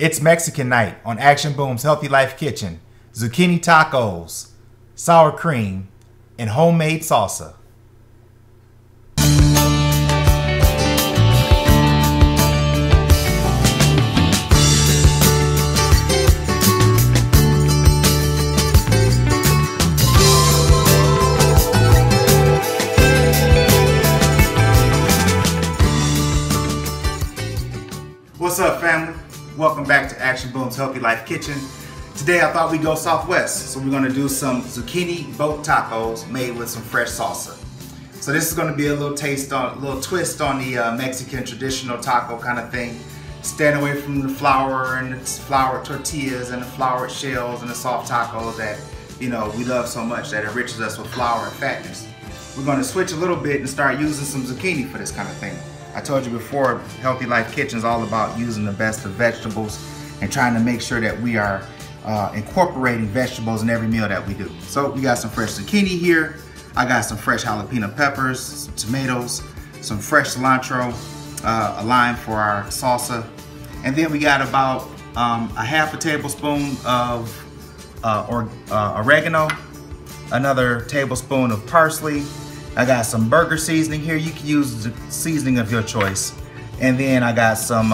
It's Mexican night on ActionBoom's Healthy Life Kitchen. Zucchini tacos, sour cream, and homemade salsa. What's up, family? Welcome back to ActionBoom's Healthy Life Kitchen. Today I thought we'd go southwest, so we're going to do some zucchini boat tacos made with some fresh salsa. So this is going to be a little twist on the Mexican traditional taco kind of thing. Staying away from the flour and the flour tortillas and the floured shells and the soft tacos that we love so much that enriches us with flour and fatness. We're going to switch a little bit and start using some zucchini for this kind of thing. I told you before, Healthy Life Kitchen is all about using the best of vegetables and trying to make sure that we are incorporating vegetables in every meal that we do. So we got some fresh zucchini here. I got some fresh jalapeno peppers, some tomatoes, some fresh cilantro, a lime for our salsa. And then we got about a half a tablespoon of oregano, another tablespoon of parsley. I got some burger seasoning here. You can use the seasoning of your choice. And then I got some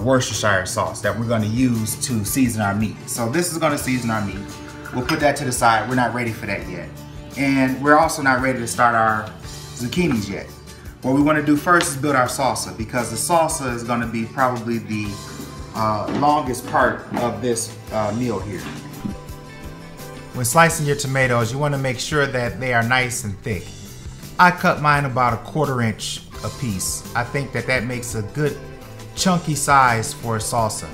Worcestershire sauce that we're gonna use to season our meat. So this is gonna season our meat. We'll put that to the side. We're not ready for that yet. And we're also not ready to start our zucchinis yet. What we wanna do first is build our salsa, because the salsa is gonna be probably the longest part of this meal here. When slicing your tomatoes, you want to make sure that they are nice and thick. I cut mine about a 1/4 inch a piece. I think that makes a good chunky size for a salsa.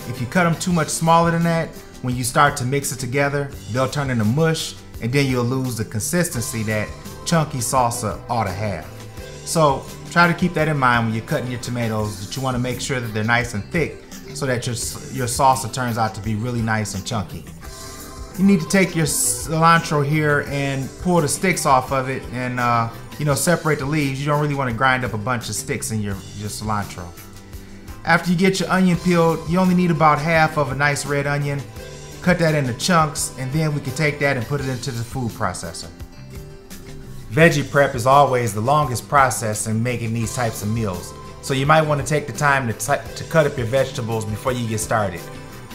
If you cut them too much smaller than that, when you start to mix it together, they'll turn into mush, and then you'll lose the consistency that chunky salsa ought to have. So try to keep that in mind when you're cutting your tomatoes, that you want to make sure that they're nice and thick so that your salsa turns out to be really nice and chunky. You need to take your cilantro here and pull the sticks off of it and separate the leaves. You don't really want to grind up a bunch of sticks in your cilantro. After you get your onion peeled, you only need about half of a nice red onion. Cut that into chunks, and then we can take that and put it into the food processor. Veggie prep is always the longest process in making these types of meals, so you might want to take the time to cut up your vegetables before you get started.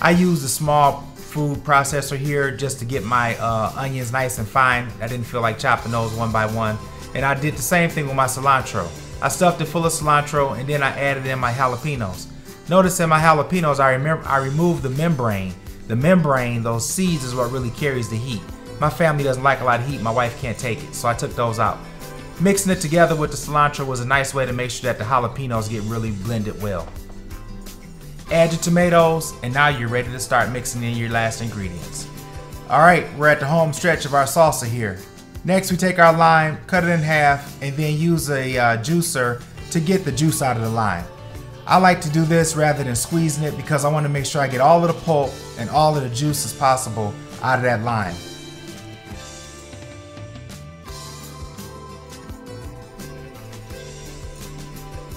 I use a small food processor here just to get my onions nice and fine. I didn't feel like chopping those one by one. And I did the same thing with my cilantro. I stuffed it full of cilantro, and then I added in my jalapenos. Notice in my jalapenos, I removed the membrane. The membrane, those seeds, is what really carries the heat. My family doesn't like a lot of heat. My wife can't take it, so I took those out. Mixing it together with the cilantro was a nice way to make sure that the jalapenos get really blended well. Add your tomatoes, and now you're ready to start mixing in your last ingredients. Alright, we're at the home stretch of our salsa here. Next, we take our lime, cut it in half, and then use a juicer to get the juice out of the lime. I like to do this rather than squeezing it because I want to make sure I get all of the pulp and all of the juice as possible out of that lime.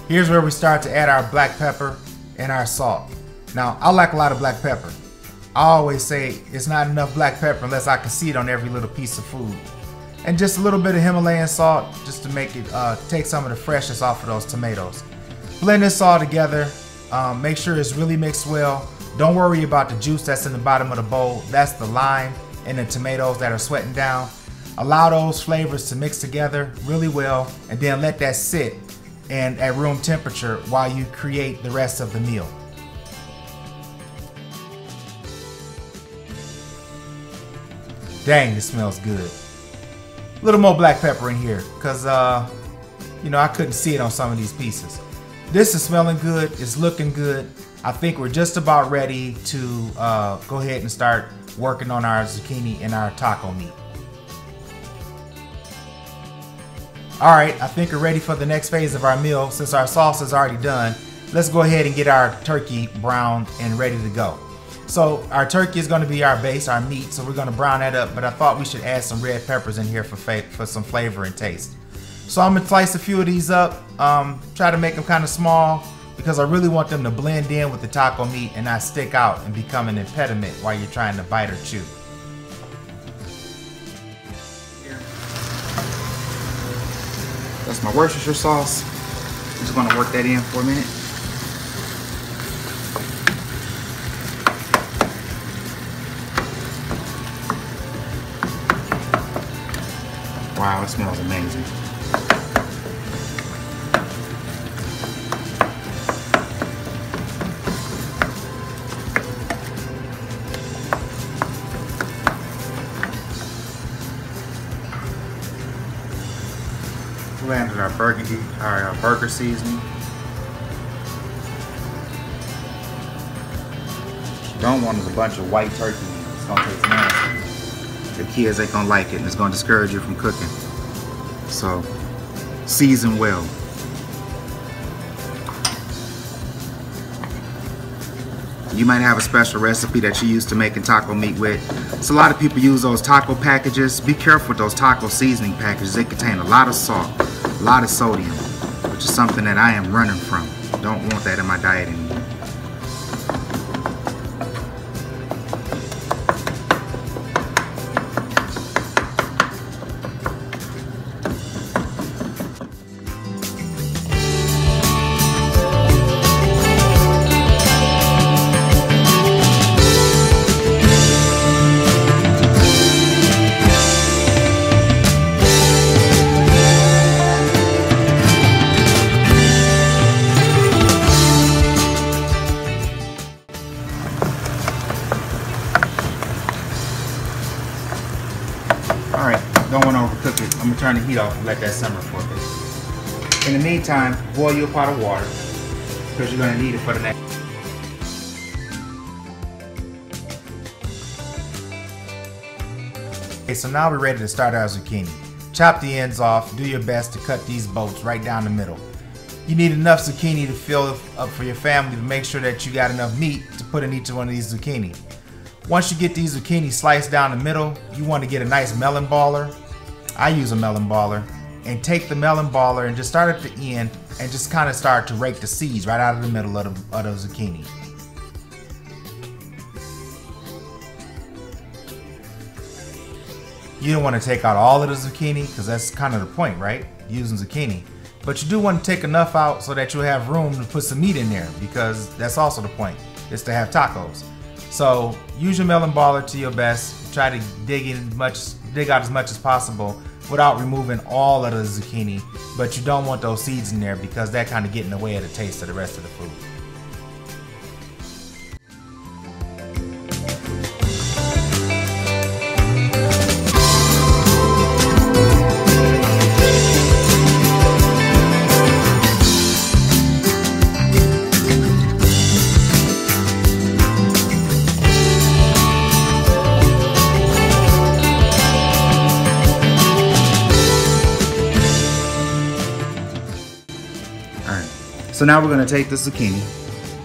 Here's where we start to add our black pepper and our salt. Now, I like a lot of black pepper. I always say it's not enough black pepper unless I can see it on every little piece of food. And just a little bit of Himalayan salt just to make it take some of the freshness off of those tomatoes. Blend this all together. Make sure it's really mixed well. Don't worry about the juice that's in the bottom of the bowl. That's the lime and the tomatoes that are sweating down. Allow those flavors to mix together really well, and then let that sit and at room temperature while you create the rest of the meal. Dang, this smells good. A little more black pepper in here because I couldn't see it on some of these pieces. This is smelling good, it's looking good. I think we're just about ready to go ahead and start working on our zucchini and our taco meat. Alright, I think we're ready for the next phase of our meal. Since our sauce is already done, let's go ahead and get our turkey browned and ready to go. So our turkey is going to be our base, our meat, so we're going to brown that up, but I thought we should add some red peppers in here for some flavor and taste. So I'm going to slice a few of these up, try to make them kind of small, because I really want them to blend in with the taco meat and not stick out and become an impediment while you're trying to bite or chew. That's my Worcestershire sauce. I'm just going to work that in for a minute. Wow, it smells amazing. We landed our burger seasoning. Don't want a bunch of white turkey. It's gonna taste nasty. The kids ain't gonna like it, and it's gonna discourage you from cooking. So, season well. You might have a special recipe that you used to making taco meat with. So a lot of people use those taco packages. Be careful with those taco seasoning packages. They contain a lot of salt, a lot of sodium, which is something that I am running from. Don't want that in my diet anymore. Alright, don't want to overcook it. I'm going to turn the heat off and let that simmer for a bit. In the meantime, boil your pot of water because you're going to need it for the next. Okay, so now we're ready to start our zucchini. Chop the ends off. Do your best to cut these boats right down the middle. You need enough zucchini to fill up for your family to make sure that you got enough meat to put in each one of these zucchini. Once you get these zucchini sliced down the middle, you want to get a nice melon baller. I use a melon baller. And take the melon baller and just start at the end and just kind of start to rake the seeds right out of the middle of the zucchini. You don't want to take out all of the zucchini because that's kind of the point, right? Using zucchini. But you do want to take enough out so that you'll have room to put some meat in there, because that's also the point, is to have tacos. So use your melon baller to your best. Try to dig out as much as possible without removing all of the zucchini, but you don't want those seeds in there because that kind of get in the way of the taste of the rest of the food. So now we're going to take the zucchini,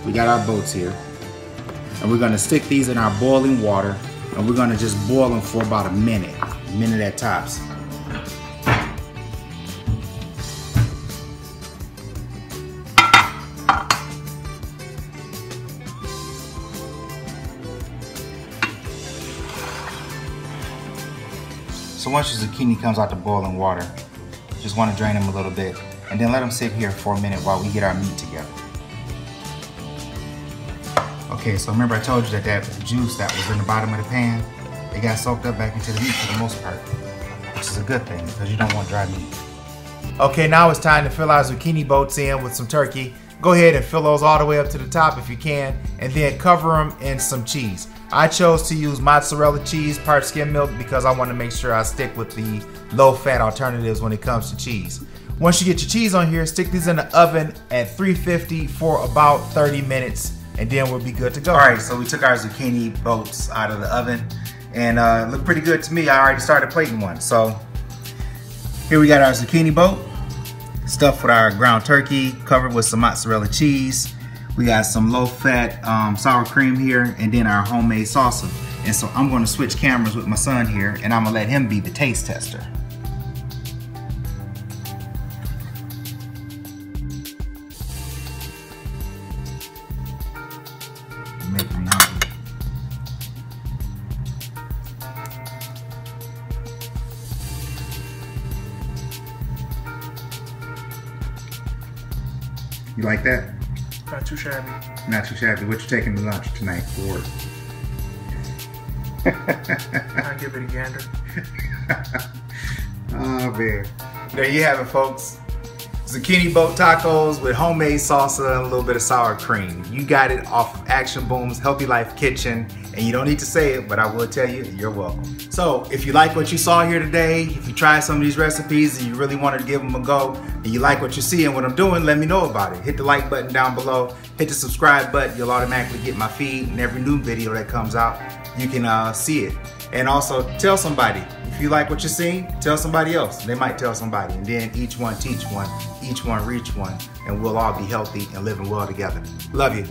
we got our boats here, and we're going to stick these in our boiling water, and we're going to just boil them for about a minute at tops. So once your zucchini comes out the boiling water, just want to drain them a little bit. And then let them sit here for a minute while we get our meat together. Okay, so remember I told you that juice that was in the bottom of the pan, it got soaked up back into the meat for the most part, which is a good thing because you don't want dry meat. Okay, now it's time to fill our zucchini boats in with some turkey. Go ahead and fill those all the way up to the top if you can, and then cover them in some cheese. I chose to use mozzarella cheese, part skim milk, because I want to make sure I stick with the low-fat alternatives when it comes to cheese. Once you get your cheese on here, stick these in the oven at 350 for about 30 minutes, and then we'll be good to go. All right, so we took our zucchini boats out of the oven, and it looked pretty good to me. I already started plating one. So here we got our zucchini boat, stuffed with our ground turkey, covered with some mozzarella cheese. We got some low-fat sour cream here, and then our homemade salsa. And so I'm going to switch cameras with my son here, and I'm going to let him be the taste tester. making me hungry. You like that? Not too shabby. Not too shabby. What you taking to lunch tonight for work? I'll give it a gander. Oh man. There you have it, folks. Zucchini boat tacos with homemade salsa and a little bit of sour cream. You got it off of ActionBoom's Healthy Life Kitchen, and you don't need to say it, but I will tell you, you're welcome. So if you like what you saw here today, if you tried some of these recipes and you really wanted to give them a go, and you like what you see and what I'm doing, let me know about it. Hit the like button down below, hit the subscribe button, you'll automatically get my feed, and every new video that comes out, you can see it. And also tell somebody. If you like what you're seeing, tell somebody else. They might tell somebody, and then each one teach one, each one reach one, and we'll all be healthy and living well together. Love you.